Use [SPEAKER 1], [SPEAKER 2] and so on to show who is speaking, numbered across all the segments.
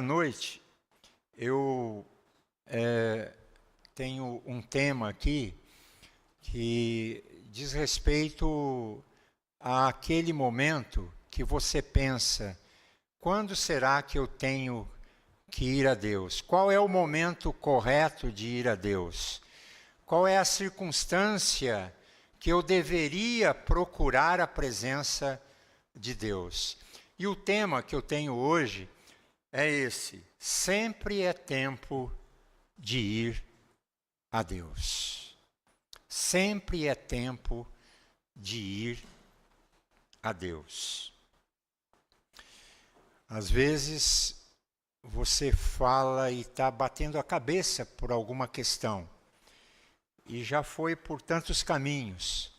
[SPEAKER 1] Noite, eu tenho um tema aqui que diz respeito àquele momento que você pensa: quando será que eu tenho que ir a Deus? Qual é o momento correto de ir a Deus? Qual é a circunstância que eu deveria procurar a presença de Deus? E o tema que eu tenho hoje é esse: sempre é tempo de ir a Deus. Sempre é tempo de ir a Deus. Às vezes você fala e está batendo a cabeça por alguma questão, e já foi por tantos caminhos,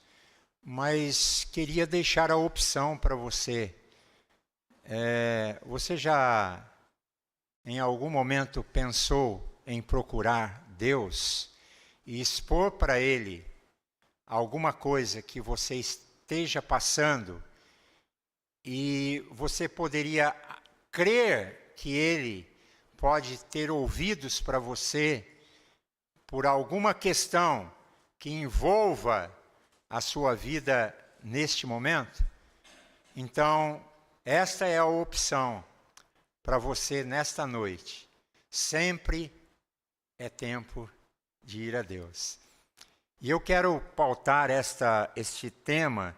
[SPEAKER 1] mas queria deixar a opção para você. Você já em algum momento pensou em procurar Deus e expor para Ele alguma coisa que você esteja passando, e você poderia crer que Ele pode ter ouvidos para você por alguma questão que envolva a sua vida neste momento? Então, esta é a opção para você nesta noite. Sempre é tempo de ir a Deus. E eu quero pautar este tema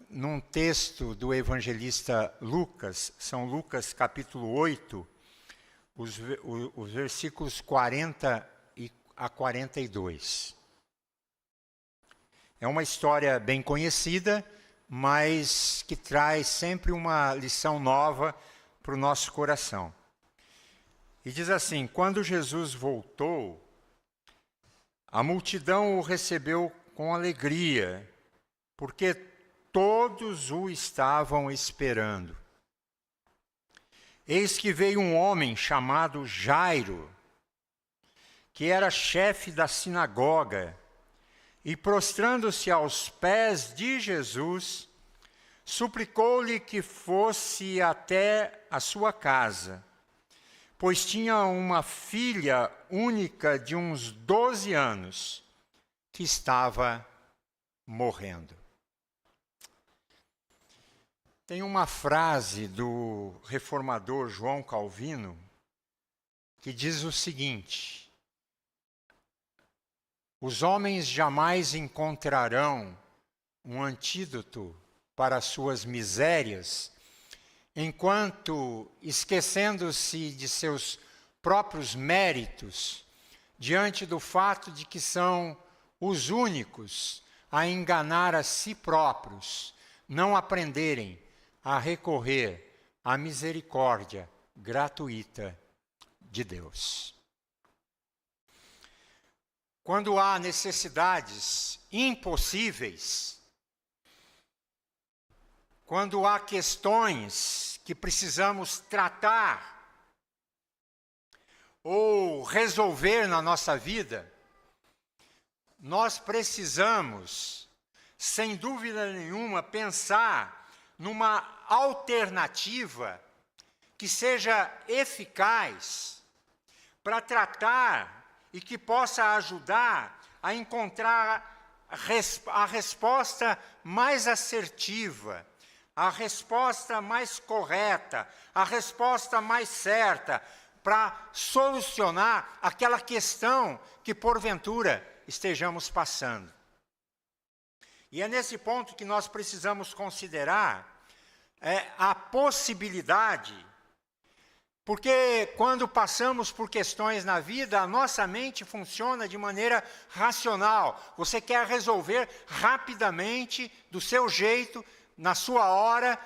[SPEAKER 1] num texto do evangelista Lucas, São Lucas capítulo 8, os versículos 40 a 42. É uma história bem conhecida, mas que traz sempre uma lição nova para o nosso coração. E diz assim: quando Jesus voltou, a multidão o recebeu com alegria, porque todos o estavam esperando. Eis que veio um homem chamado Jairo, que era chefe da sinagoga, e prostrando-se aos pés de Jesus, suplicou-lhe que fosse até a sua casa, pois tinha uma filha única de uns 12 anos, que estava morrendo. Tem uma frase do reformador João Calvino que diz o seguinte: os homens jamais encontrarão um antídoto para as suas misérias, enquanto, esquecendo-se de seus próprios méritos, diante do fato de que são os únicos a enganar a si próprios, não aprenderem a recorrer à misericórdia gratuita de Deus. Quando há necessidades impossíveis, quando há questões que precisamos tratar ou resolver na nossa vida, nós precisamos, sem dúvida nenhuma, pensar numa alternativa que seja eficaz para tratar e que possa ajudar a encontrar a resposta mais assertiva, a resposta mais correta, a resposta mais certa, para solucionar aquela questão que porventura estejamos passando. E é nesse ponto que nós precisamos considerar a possibilidade, porque quando passamos por questões na vida, a nossa mente funciona de maneira racional. Você quer resolver rapidamente, do seu jeito, na sua hora,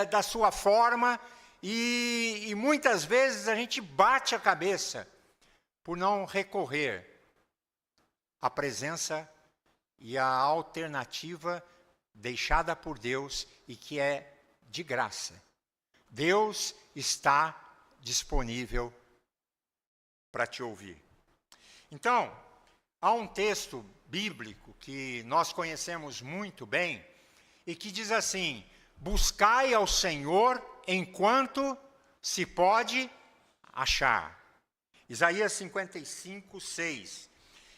[SPEAKER 1] da sua forma, e muitas vezes a gente bate a cabeça por não recorrer à presença e à alternativa deixada por Deus e que é de graça. Deus está disponível para te ouvir. Então, há um texto bíblico que nós conhecemos muito bem e que diz assim: buscai ao Senhor enquanto se pode achar. Isaías 55, 6.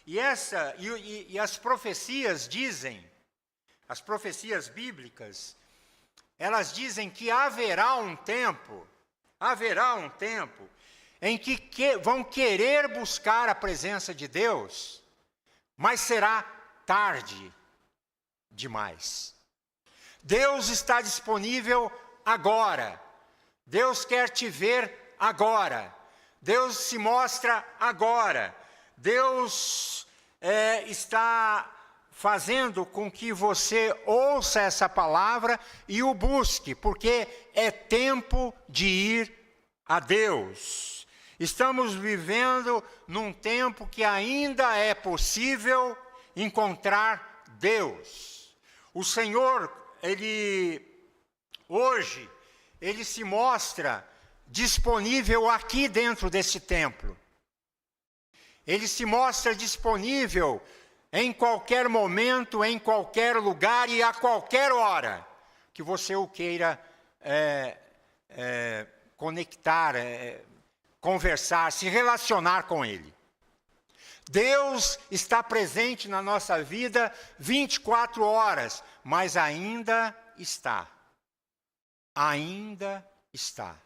[SPEAKER 1] E as profecias dizem, as profecias bíblicas, elas dizem que haverá um tempo em que vão querer buscar a presença de Deus, mas será tarde demais. Deus está disponível agora. Deus quer te ver agora. Deus se mostra agora. Deus está fazendo com que você ouça essa palavra e o busque, porque é tempo de ir a Deus. Estamos vivendo num tempo que ainda é possível encontrar Deus. O Senhor, hoje, Ele se mostra disponível aqui dentro desse templo. Ele se mostra disponível em qualquer momento, em qualquer lugar e a qualquer hora que você o queira conectar, conversar, se relacionar com Ele. Deus está presente na nossa vida 24 horas, mas ainda está. Ainda está.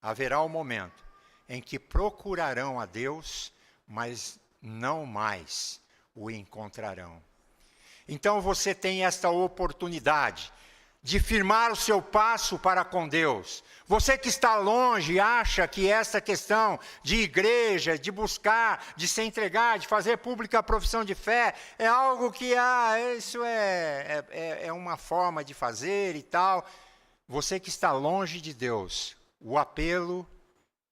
[SPEAKER 1] Haverá um momento em que procurarão a Deus, mas não mais o encontrarão. Então você tem esta oportunidade de firmar o seu passo para com Deus. Você que está longe acha que essa questão de igreja, de buscar, de se entregar, de fazer pública a profissão de fé, é algo que, isso é uma forma de fazer e tal. Você que está longe de Deus, o apelo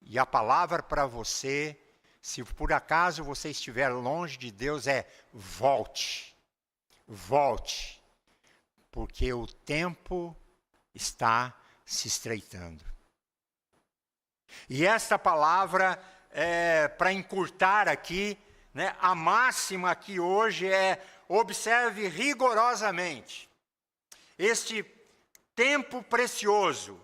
[SPEAKER 1] e a palavra para você, se por acaso você estiver longe de Deus, volte. Volte. Porque o tempo está se estreitando. E esta palavra, para encurtar aqui, né, a máxima aqui hoje observe rigorosamente este tempo precioso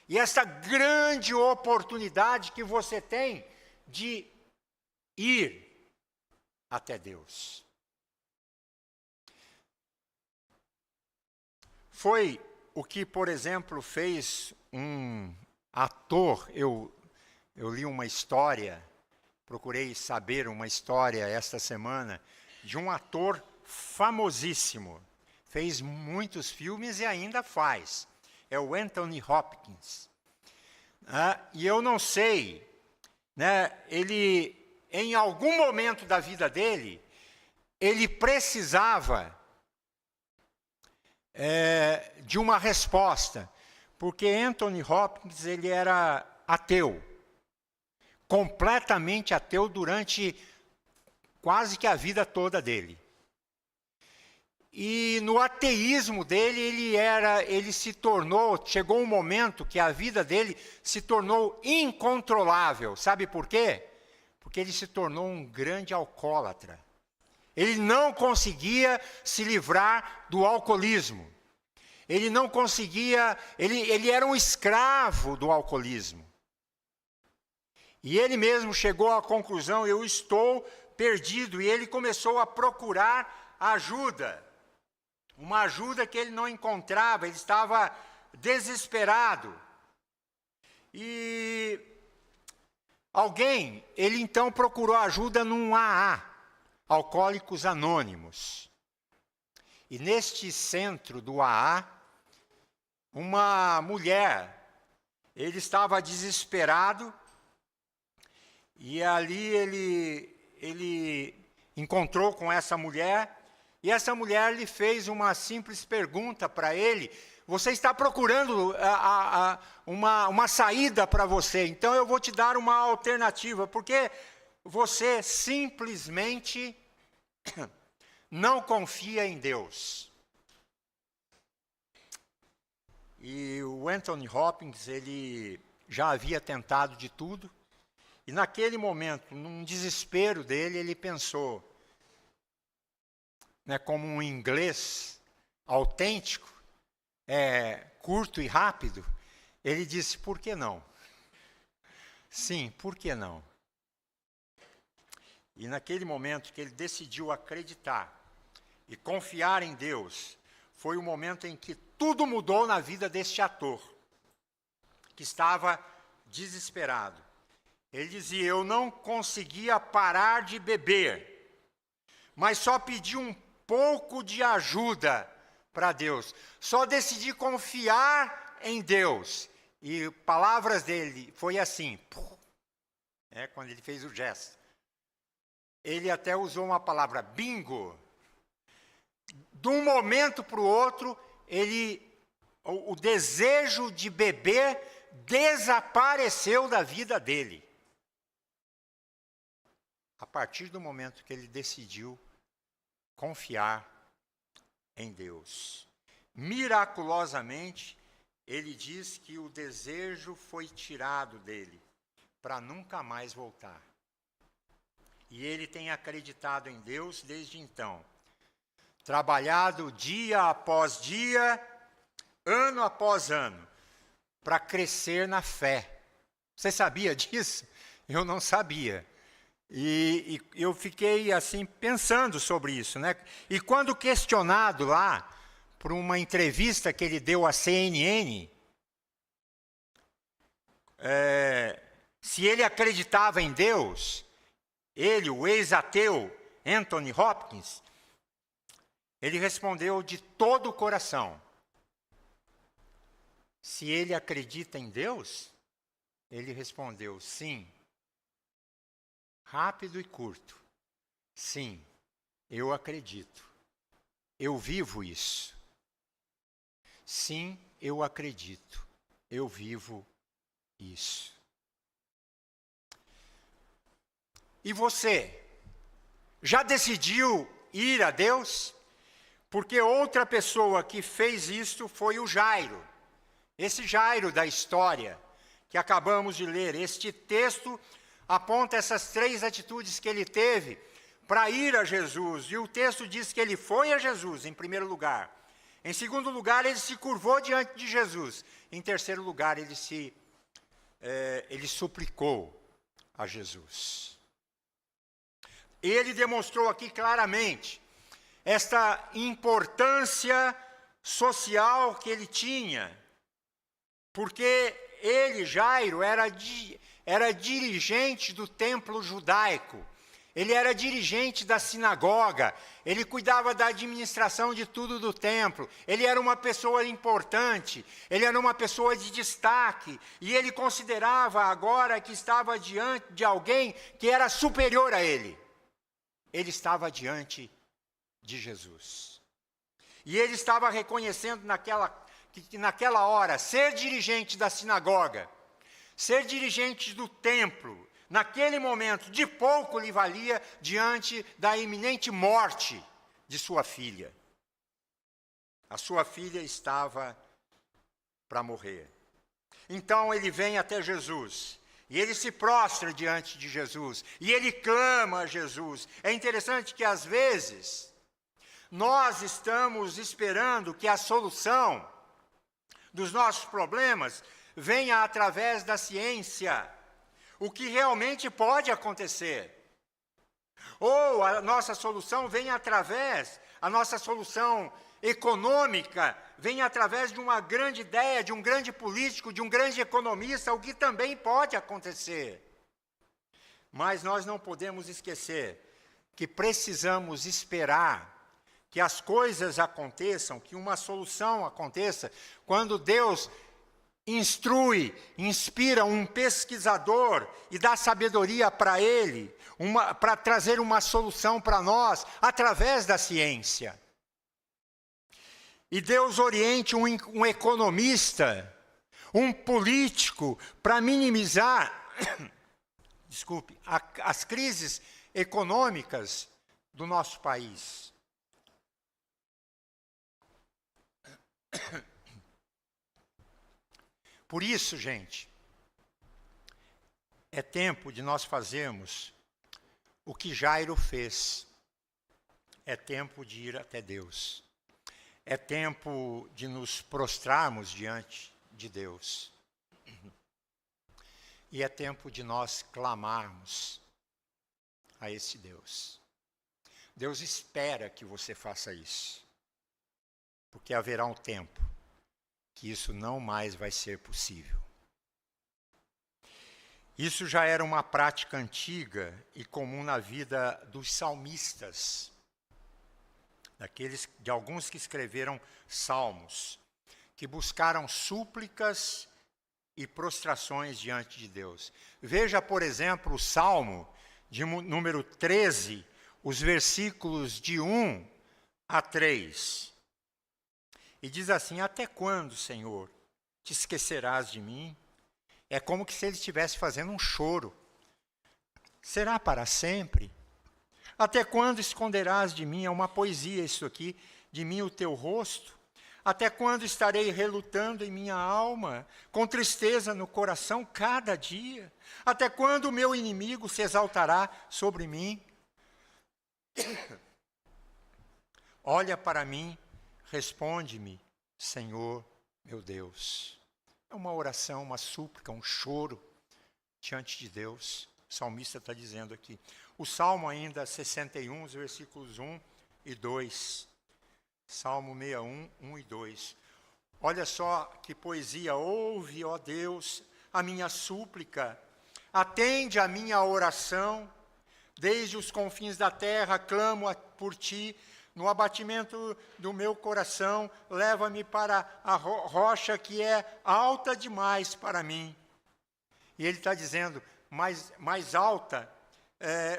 [SPEAKER 1] e essa grande oportunidade que você tem de ir até Deus. Foi o que, por exemplo, fez um ator. Eu li uma história, procurei saber uma história esta semana, de um ator famosíssimo. Fez muitos filmes e ainda faz. É o Anthony Hopkins. E eu não sei, né, ele, em algum momento da vida dele, ele precisava de uma resposta, porque Anthony Hopkins ele era ateu, completamente ateu durante quase que a vida toda dele. E no ateísmo dele, chegou um momento que a vida dele se tornou incontrolável. Sabe por quê? Porque ele se tornou um grande alcoólatra. Ele não conseguia se livrar do alcoolismo. Ele não conseguia, ele era um escravo do alcoolismo. E ele mesmo chegou à conclusão, eu estou perdido. E ele começou a procurar ajuda. Uma ajuda que ele não encontrava, ele estava desesperado. E ele então procurou ajuda num AA, Alcoólicos Anônimos. E neste centro do AA, uma mulher, ele estava desesperado, e ali ele encontrou com essa mulher, e essa mulher lhe fez uma simples pergunta para ele: você está procurando uma saída para você, então eu vou te dar uma alternativa, porque você simplesmente não confia em Deus. E o Anthony Hopkins, ele já havia tentado de tudo, e naquele momento, num desespero dele, ele pensou, né, como um inglês autêntico, curto e rápido, ele disse, por que não? Sim, por que não? E naquele momento que ele decidiu acreditar e confiar em Deus, foi o momento em que tudo mudou na vida deste ator, que estava desesperado. Ele dizia: eu não conseguia parar de beber, mas só pedi um pouco de ajuda para Deus. Só decidi confiar em Deus. E palavras dele foi assim, quando ele fez o gesto. Ele até usou uma palavra, bingo. De um momento para o outro, o desejo de beber desapareceu da vida dele. A partir do momento que ele decidiu confiar em Deus. Miraculosamente, ele diz que o desejo foi tirado dele, para nunca mais voltar. E ele tem acreditado em Deus desde então. Trabalhado dia após dia, ano após ano, para crescer na fé. Você sabia disso? Eu não sabia. E eu fiquei assim pensando sobre isso, né? E quando questionado lá por uma entrevista que ele deu à CNN, se ele acreditava em Deus, ele, o ex-ateu Anthony Hopkins, ele respondeu de todo o coração. Se ele acredita em Deus, ele respondeu sim. Rápido e curto. Sim, eu acredito. Eu vivo isso. Sim, eu acredito. Eu vivo isso. E você? Já decidiu ir a Deus? Porque outra pessoa que fez isso foi o Jairo. Esse Jairo da história que acabamos de ler. Este texto aponta essas 3 atitudes que ele teve para ir a Jesus. E o texto diz que ele foi a Jesus, em primeiro lugar. Em segundo lugar, ele se curvou diante de Jesus. Em terceiro lugar, ele suplicou a Jesus. Ele demonstrou aqui claramente esta importância social que ele tinha, porque ele, Jairo, era dirigente do templo judaico, ele era dirigente da sinagoga, ele cuidava da administração de tudo do templo, ele era uma pessoa importante, ele era uma pessoa de destaque, e ele considerava agora que estava diante de alguém que era superior a ele. Ele estava diante de Jesus. E ele estava reconhecendo naquela hora, ser dirigente da sinagoga, ser dirigente do templo, naquele momento, de pouco lhe valia diante da iminente morte de sua filha. A sua filha estava para morrer. Então ele vem até Jesus, e ele se prostra diante de Jesus, e ele clama a Jesus. É interessante que às vezes nós estamos esperando que a solução dos nossos problemas venha através da ciência, o que realmente pode acontecer. Ou a nossa solução vem através, a nossa solução econômica vem através de uma grande ideia, de um grande político, de um grande economista, o que também pode acontecer. Mas nós não podemos esquecer que precisamos esperar que as coisas aconteçam, que uma solução aconteça, quando Deus instrui, inspira um pesquisador e dá sabedoria para ele, para trazer uma solução para nós, através da ciência. E Deus oriente um economista, um político, para minimizar, as crises econômicas do nosso país. Por isso, gente, é tempo de nós fazermos o que Jairo fez. É tempo de ir até Deus. É tempo de nos prostrarmos diante de Deus. E é tempo de nós clamarmos a esse Deus. Deus espera que você faça isso, porque haverá um tempo que isso não mais vai ser possível. Isso já era uma prática antiga e comum na vida dos salmistas, de alguns que escreveram salmos, que buscaram súplicas e prostrações diante de Deus. Veja, por exemplo, o Salmo de número 13, os versículos de 1 a 3. E diz assim: até quando, Senhor, te esquecerás de mim? É como se ele estivesse fazendo um choro. Será para sempre? Até quando esconderás de mim? É uma poesia isso aqui. De mim o teu rosto? Até quando estarei relutando em minha alma, com tristeza no coração cada dia? Até quando o meu inimigo se exaltará sobre mim? Olha para mim, responde-me, Senhor, meu Deus. É uma oração, uma súplica, um choro diante de Deus. O salmista está dizendo aqui. O Salmo ainda 61, os versículos 1 e 2. Salmo 61, 1 e 2. Olha só que poesia. Ouve, ó Deus, a minha súplica. Atende a minha oração. Desde os confins da terra clamo por ti. No abatimento do meu coração, leva-me para a rocha que é alta demais para mim. E ele está dizendo, mais alta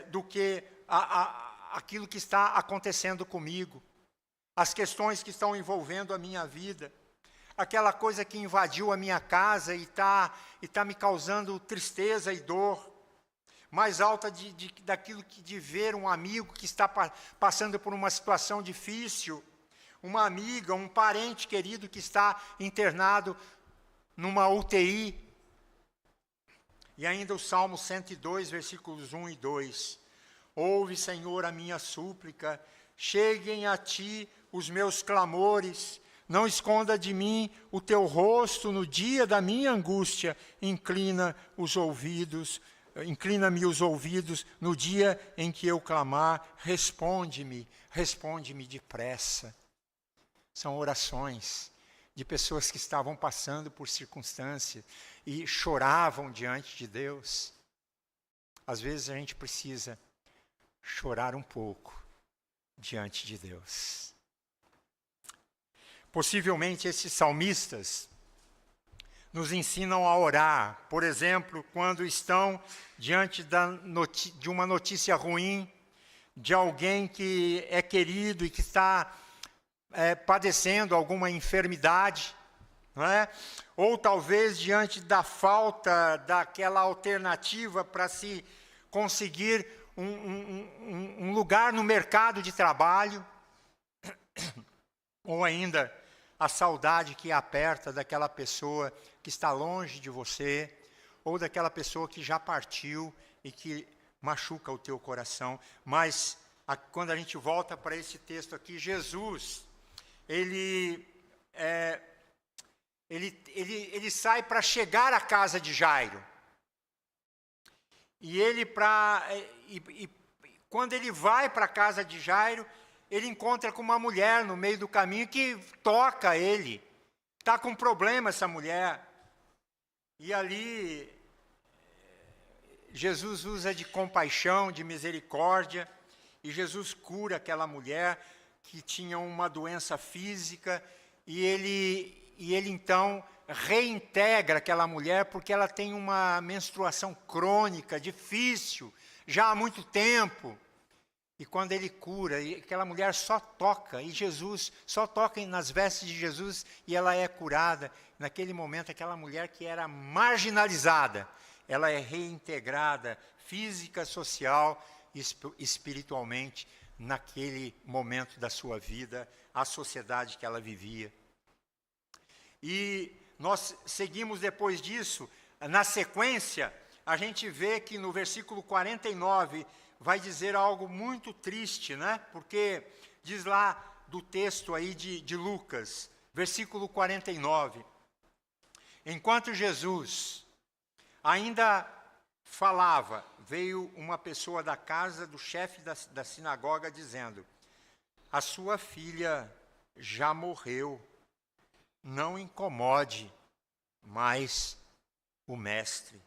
[SPEAKER 1] do que aquilo que está acontecendo comigo. As questões que estão envolvendo a minha vida. Aquela coisa que invadiu a minha casa e tá me causando tristeza e dor. Mais alta daquilo que de ver um amigo que está passando por uma situação difícil, uma amiga, um parente querido que está internado numa UTI. E ainda o Salmo 102, versículos 1 e 2. Ouve, Senhor, a minha súplica, cheguem a ti os meus clamores, não esconda de mim o teu rosto no dia da minha angústia, inclina-me os ouvidos no dia em que eu clamar, responde-me depressa. São orações de pessoas que estavam passando por circunstâncias e choravam diante de Deus. Às vezes a gente precisa chorar um pouco diante de Deus. Possivelmente esses salmistas nos ensinam a orar, por exemplo, quando estão diante de uma notícia ruim, de alguém que é querido e que está padecendo alguma enfermidade, não é? Ou talvez diante da falta daquela alternativa para se conseguir um lugar no mercado de trabalho, ou ainda a saudade que aperta daquela pessoa que está longe de você, ou daquela pessoa que já partiu e que machuca o teu coração. Mas quando a gente volta para esse texto aqui, Jesus, ele sai para chegar à casa de Jairo. E quando ele vai para a casa de Jairo, ele encontra com uma mulher no meio do caminho que toca ele. Está com problema essa mulher. E ali, Jesus usa de compaixão, de misericórdia, e Jesus cura aquela mulher que tinha uma doença física, e ele então reintegra aquela mulher, porque ela tem uma menstruação crônica, difícil, já há muito tempo. E quando ele cura, e aquela mulher só toca, e Jesus só toca nas vestes de Jesus, e ela é curada. Naquele momento, aquela mulher que era marginalizada, ela é reintegrada física, social e espiritualmente naquele momento da sua vida, à sociedade que ela vivia. E nós seguimos depois disso, na sequência, a gente vê que no versículo 49, vai dizer algo muito triste, né? Porque diz lá do texto aí de Lucas, versículo 49. Enquanto Jesus ainda falava, veio uma pessoa da casa do chefe da sinagoga dizendo: a sua filha já morreu, não incomode mais o mestre.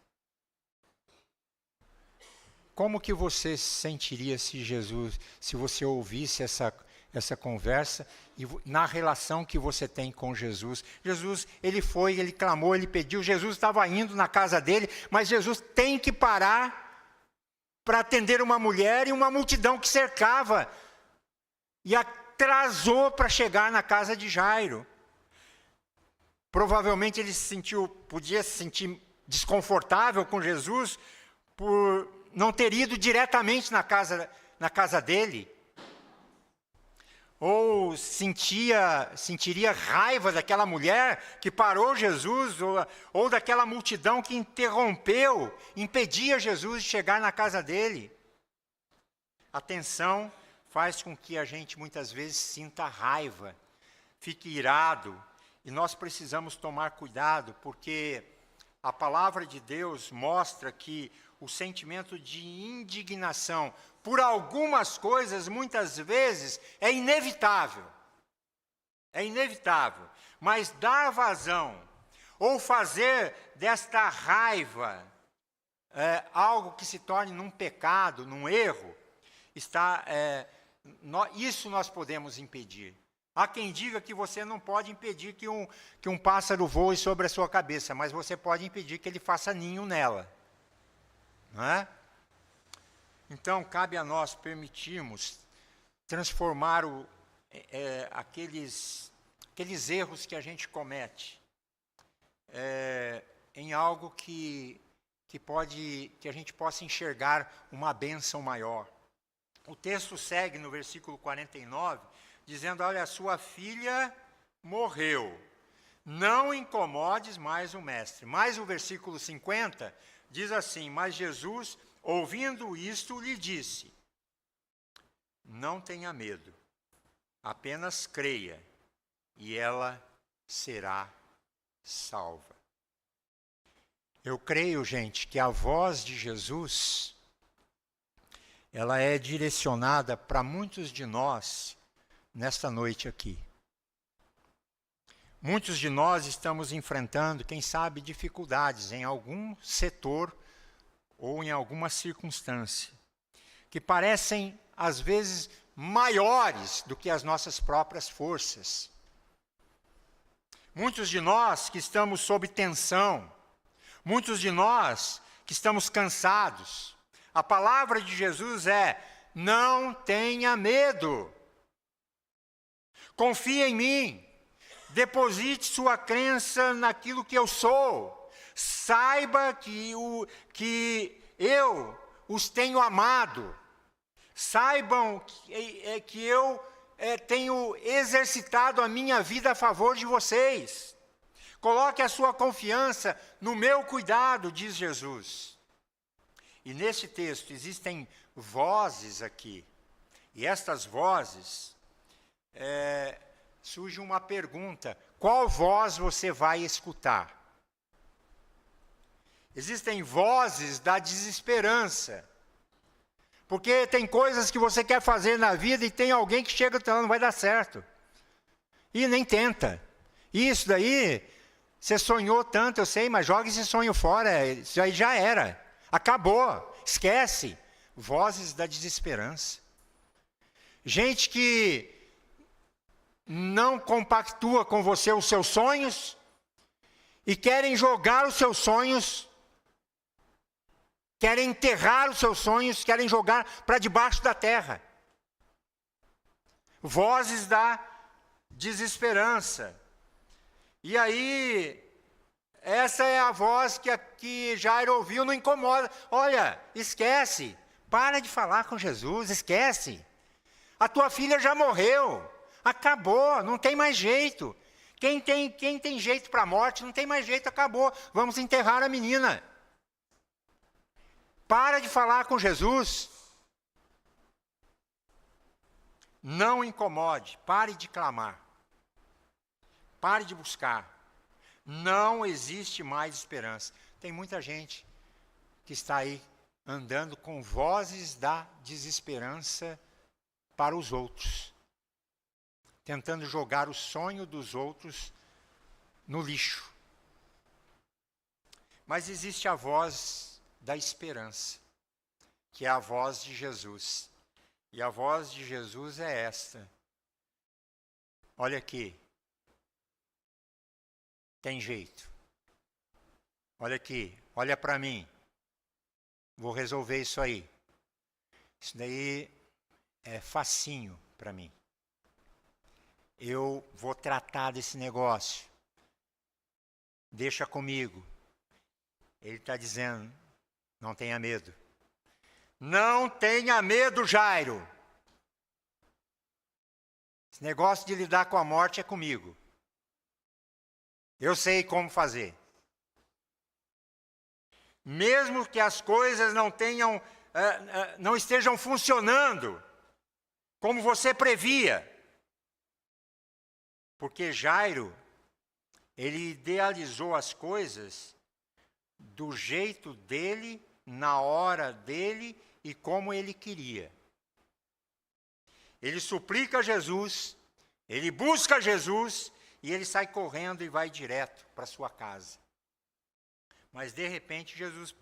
[SPEAKER 1] Como que você se sentiria se você ouvisse essa conversa e na relação que você tem com Jesus? Jesus, ele foi, ele clamou, ele pediu, Jesus estava indo na casa dele, mas Jesus tem que parar para atender uma mulher e uma multidão que cercava, e atrasou para chegar na casa de Jairo. Provavelmente ele podia se sentir desconfortável com Jesus por não ter ido diretamente na casa dele, ou sentiria raiva daquela mulher que parou Jesus, ou daquela multidão que impedia Jesus de chegar na casa dele. A tensão faz com que a gente muitas vezes sinta raiva, fique irado, e nós precisamos tomar cuidado, porque a palavra de Deus mostra que o sentimento de indignação por algumas coisas, muitas vezes, é inevitável. É inevitável. Mas dar vazão, ou fazer desta raiva algo que se torne num pecado, num erro, isso nós podemos impedir. Há quem diga que você não pode impedir que um pássaro voe sobre a sua cabeça, mas você pode impedir que ele faça ninho nela. Não é? Então, cabe a nós permitirmos transformar aqueles erros que a gente comete em algo que a gente possa enxergar uma bênção maior. O texto segue no versículo 49, dizendo: olha, sua filha morreu, não incomodes mais o mestre. Mas o versículo 50 diz assim: mas Jesus, ouvindo isto, lhe disse: não tenha medo, apenas creia, e ela será salva. Eu creio, gente, que a voz de Jesus, ela é direcionada para muitos de nós nesta noite aqui. Muitos de nós estamos enfrentando, quem sabe, dificuldades em algum setor ou em alguma circunstância, que parecem, às vezes, maiores do que as nossas próprias forças. Muitos de nós que estamos sob tensão, muitos de nós que estamos cansados. A palavra de Jesus é: não tenha medo, confia em mim. Deposite sua crença naquilo que eu sou. Saiba que eu os tenho amado. Saibam que eu tenho exercitado a minha vida a favor de vocês. Coloque a sua confiança no meu cuidado, diz Jesus. E nesse texto existem vozes aqui. E estas vozes... surge uma pergunta: qual voz você vai escutar? Existem vozes da desesperança, porque tem coisas que você quer fazer na vida e tem alguém que chega falando: não vai dar certo, e nem tenta. Isso daí, você sonhou tanto, eu sei, mas joga esse sonho fora, isso aí já era, acabou, esquece. Vozes da desesperança. Gente que não compactua com você os seus sonhos e querem jogar os seus sonhos, querem enterrar os seus sonhos, querem jogar para debaixo da terra. Vozes da desesperança. E aí, essa é a voz que Jairo ouviu, não incomoda. Olha, esquece, para de falar com Jesus, esquece. A tua filha já morreu. Acabou, não tem mais jeito. Quem tem jeito para a morte, não tem mais jeito, acabou. Vamos enterrar a menina. Para de falar com Jesus. Não incomode, pare de clamar. Pare de buscar. Não existe mais esperança. Tem muita gente que está aí andando com vozes da desesperança para os outros, tentando jogar o sonho dos outros no lixo. Mas existe a voz da esperança, que é a voz de Jesus. E a voz de Jesus é esta. Olha aqui. Tem jeito. Olha aqui, olha para mim. Vou resolver isso aí. Isso daí é facinho para mim. Eu vou tratar desse negócio. Deixa comigo. Ele está dizendo, não tenha medo. Não tenha medo, Jairo. Esse negócio de lidar com a morte é comigo. Eu sei como fazer. Mesmo que as coisas não estejam funcionando como você previa. Porque Jairo, ele idealizou as coisas do jeito dele, na hora dele e como ele queria. Ele suplica a Jesus, ele busca Jesus e ele sai correndo e vai direto para sua casa. Mas de repente Jesus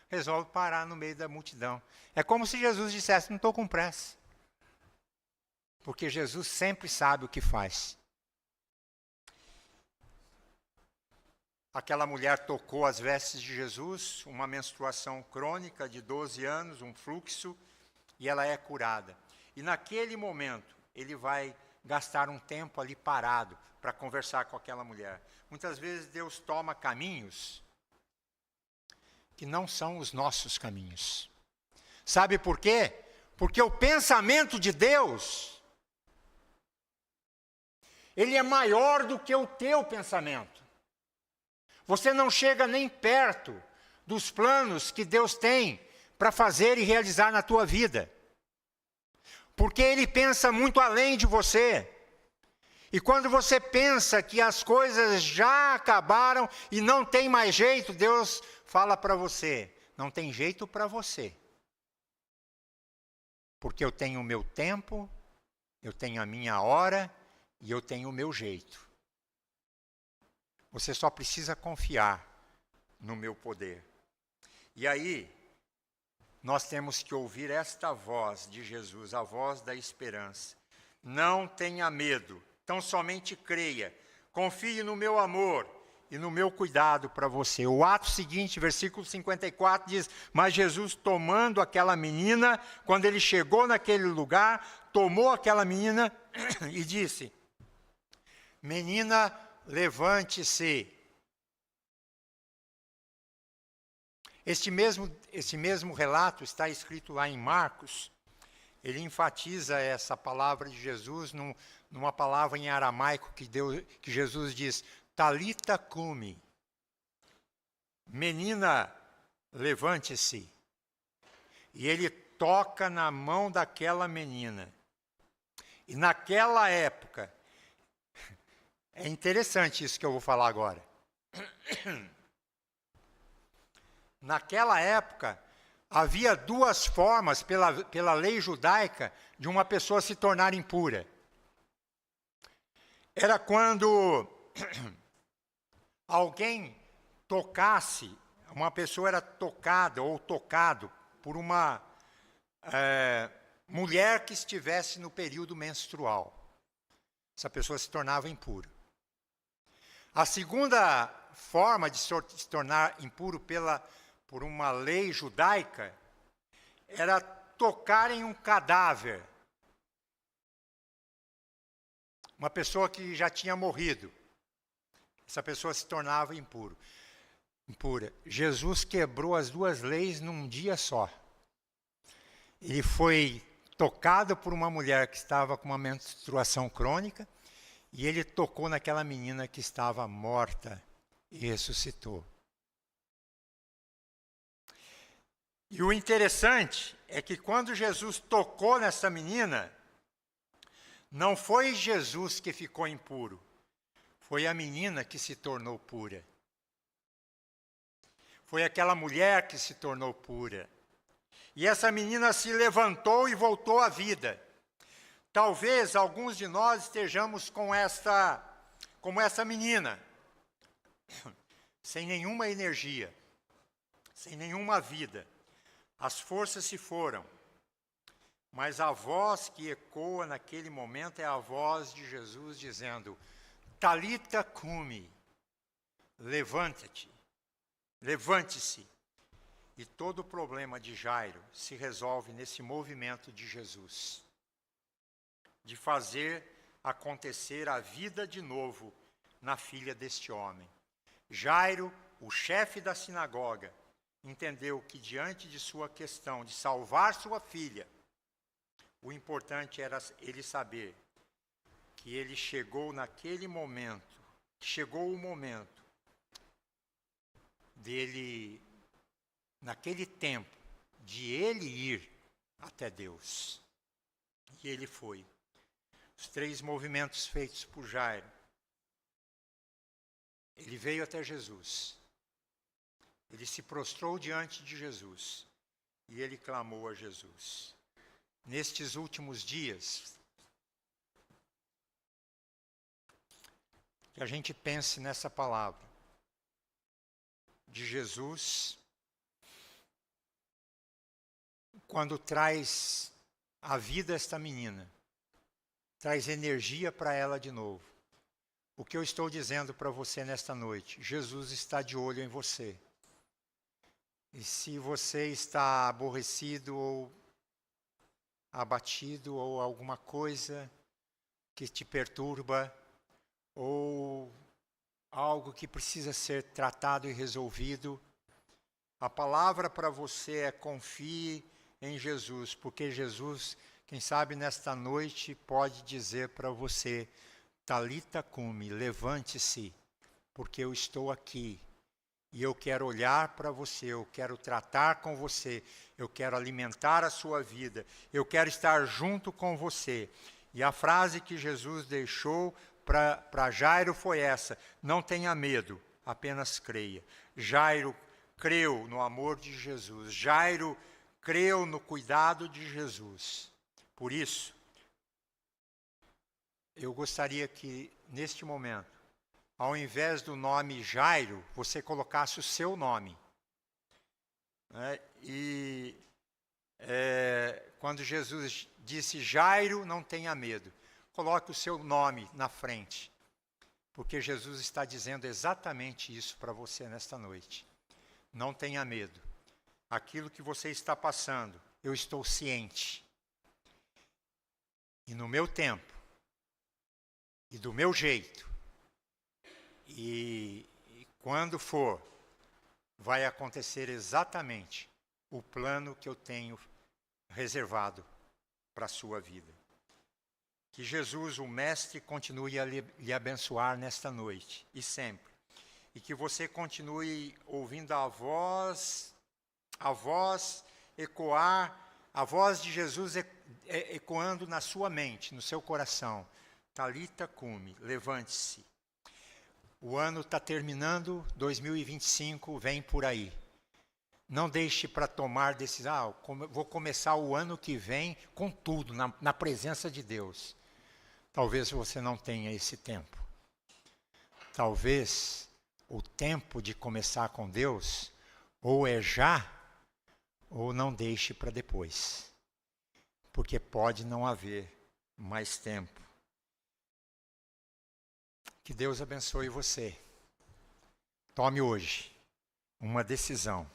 [SPEAKER 1] resolve parar no meio da multidão. É como se Jesus dissesse, não estou com pressa. Porque Jesus sempre sabe o que faz. Aquela mulher tocou as vestes de Jesus, uma menstruação crônica de 12 anos, um fluxo, e ela é curada. E naquele momento, ele vai gastar um tempo ali parado para conversar com aquela mulher. Muitas vezes Deus toma caminhos que não são os nossos caminhos. Sabe por quê? Porque o pensamento de Deus, ele é maior do que o teu pensamento. Você não chega nem perto dos planos que Deus tem para fazer e realizar na tua vida. Porque Ele pensa muito além de você. E quando você pensa que as coisas já acabaram e não tem mais jeito, Deus fala para você, não tem jeito para você. Porque eu tenho o meu tempo, eu tenho a minha hora e eu tenho o meu jeito. Você só precisa confiar no meu poder. E aí, nós temos que ouvir esta voz de Jesus, a voz da esperança. Não tenha medo, tão somente creia. Confie no meu amor e no meu cuidado para você. O ato seguinte, versículo 54, diz, mas Jesus tomando aquela menina, quando ele chegou naquele lugar, tomou aquela menina e disse, menina, levante-se. Esse mesmo relato está escrito lá em Marcos. Ele enfatiza essa palavra de Jesus numa palavra em aramaico que Jesus diz, Talita cumi. Menina, levante-se. E ele toca na mão daquela menina. E naquela época, é interessante isso que eu vou falar agora. Naquela época, havia duas formas, pela lei judaica, de uma pessoa se tornar impura. Era quando alguém tocasse, uma pessoa era tocada ou tocado por uma mulher que estivesse no período menstrual. Essa pessoa se tornava impura. A segunda forma de se tornar impuro por uma lei judaica era tocar em um cadáver. Uma pessoa que já tinha morrido. Essa pessoa se tornava impura. Jesus quebrou as duas leis num dia só. Ele foi tocado por uma mulher que estava com uma menstruação crônica e ele tocou naquela menina que estava morta e ressuscitou. E o interessante é que quando Jesus tocou nessa menina, não foi Jesus que ficou impuro, foi a menina que se tornou pura. Foi aquela mulher que se tornou pura. E essa menina se levantou e voltou à vida. Talvez alguns de nós estejamos como essa menina, sem nenhuma energia, sem nenhuma vida. As forças se foram. Mas a voz que ecoa naquele momento é a voz de Jesus dizendo: Talita cumi, levanta-te, levante-se. E todo o problema de Jairo se resolve nesse movimento de Jesus, de fazer acontecer a vida de novo na filha deste homem. Jairo, o chefe da sinagoga, entendeu que diante de sua questão de salvar sua filha, o importante era ele saber que ele chegou naquele momento, chegou o momento dele, naquele tempo, de ele ir até Deus. E ele foi. Os 3 movimentos feitos por Jairo. Ele veio até Jesus. Ele se prostrou diante de Jesus. E ele clamou a Jesus. Nestes últimos dias, que a gente pense nessa palavra de Jesus, quando traz a vida a esta menina, traz energia para ela de novo. O que eu estou dizendo para você nesta noite? Jesus está de olho em você. E se você está aborrecido ou abatido ou alguma coisa que te perturba ou algo que precisa ser tratado e resolvido, a palavra para você é: confie em Jesus, porque Jesus, quem sabe nesta noite, pode dizer para você: Talita cumi, levante-se, porque eu estou aqui. E eu quero olhar para você, eu quero tratar com você, eu quero alimentar a sua vida, eu quero estar junto com você. E a frase que Jesus deixou para Jairo foi essa: não tenha medo, apenas creia. Jairo creu no amor de Jesus, Jairo creu no cuidado de Jesus. Por isso, eu gostaria que, neste momento, ao invés do nome Jairo, você colocasse o seu nome. Quando Jesus disse: Jairo, não tenha medo, coloque o seu nome na frente, porque Jesus está dizendo exatamente isso para você nesta noite. Não tenha medo. Aquilo que você está passando, eu estou ciente. E no meu tempo, e do meu jeito, e quando for, vai acontecer exatamente o plano que eu tenho reservado para a sua vida. Que Jesus, o Mestre, continue a lhe abençoar nesta noite e sempre. E que você continue ouvindo a voz ecoar, a voz de Jesus ecoando na sua mente, no seu coração. Talita cumi, levante-se. O ano está terminando, 2025 vem por aí. Não deixe para tomar decisão. Vou começar o ano que vem com tudo, na presença de Deus. Talvez você não tenha esse tempo. Talvez o tempo de começar com Deus, ou é já, ou não deixe para depois. Porque pode não haver mais tempo. Que Deus abençoe você. Tome hoje uma decisão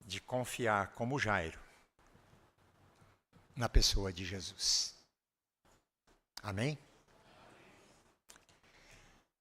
[SPEAKER 1] de confiar como Jairo na pessoa de Jesus. Amém?